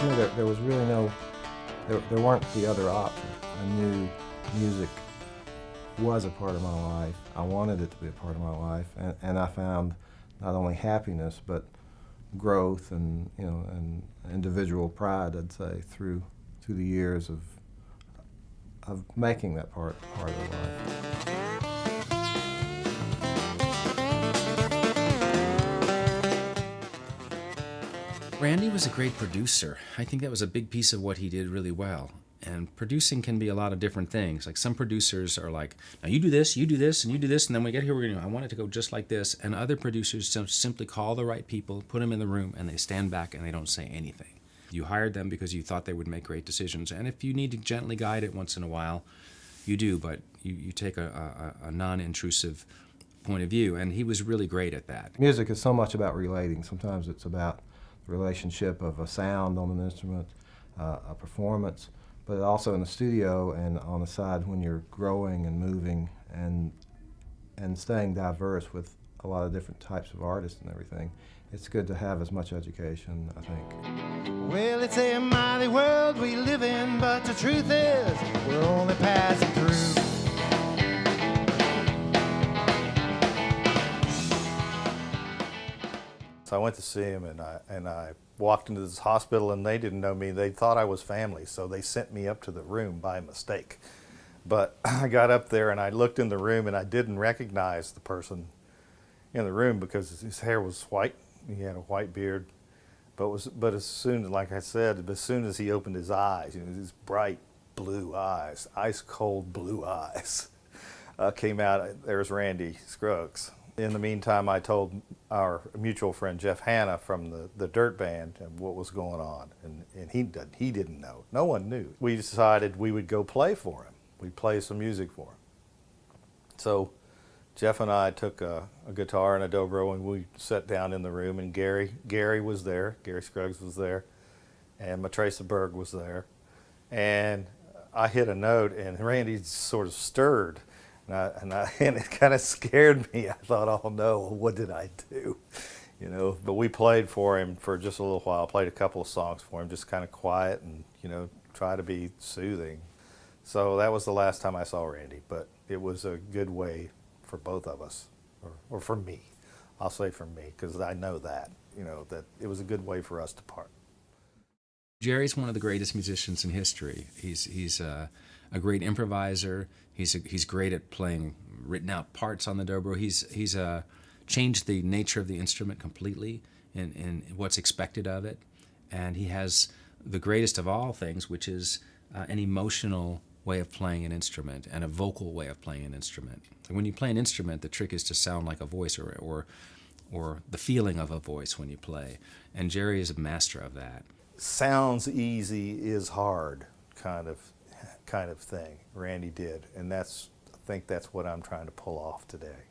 to me, there was really there weren't the other options. I knew music was a part of my life. I wanted it to be a part of my life, and I found not only happiness but growth and and individual pride, I'd say, through the years of making that part of life. Randy was a great producer. I think that was a big piece of what he did really well. And producing can be a lot of different things. Like some producers are like, now you do this, and you do this, and then when we get here, I want it to go just like this. And other producers simply call the right people, put them in the room, and they stand back and they don't say anything. You hired them because you thought they would make great decisions. And if you need to gently guide it once in a while, you do, but you take a non-intrusive point of view. And he was really great at that. Music is so much about relating. Sometimes it's about the relationship of a sound on an instrument, a performance, but also in the studio and on the side when you're growing and moving and staying diverse with a lot of different types of artists and everything. It's good to have as much education, I think. Well, it's a mighty world we live in, but the truth is we're only passing through. So I went to see him, and I walked into this hospital, and they didn't know me. They thought I was family, so they sent me up to the room by mistake. But I got up there, and I looked in the room, and I didn't recognize the person in the room because his hair was white. He had a white beard. But as soon, like I said, as soon as he opened his eyes, these bright blue eyes, ice cold blue eyes, came out. There's Randy Scruggs. In the meantime, I told our mutual friend Jeff Hanna from the Dirt Band what was going on, and he didn't know. No one knew. We decided we would go play for him. We'd play some music for him. So Jeff and I took a guitar and a dobro, and we sat down in the room, and Gary was there. Gary Scruggs was there, and Matresa Berg was there. I hit a note, and Randy sort of stirred. And it kind of scared me. I thought, oh no, what did I do? But we played for him for just a little while, played a couple of songs for him, just kind of quiet and, try to be soothing. So that was the last time I saw Randy, but it was a good way for both of us, or for me. I'll say for me, because I know that it was a good way for us to part. Jerry's one of the greatest musicians in history. He's a great improviser. He's great at playing written out parts on the dobro. He's changed the nature of the instrument completely in what's expected of it. And he has the greatest of all things, which is an emotional way of playing an instrument and a vocal way of playing an instrument. When you play an instrument, the trick is to sound like a voice or the feeling of a voice when you play. And Jerry is a master of that. Sounds easy is hard kind of thing Randy did, and I think that's what I'm trying to pull off today.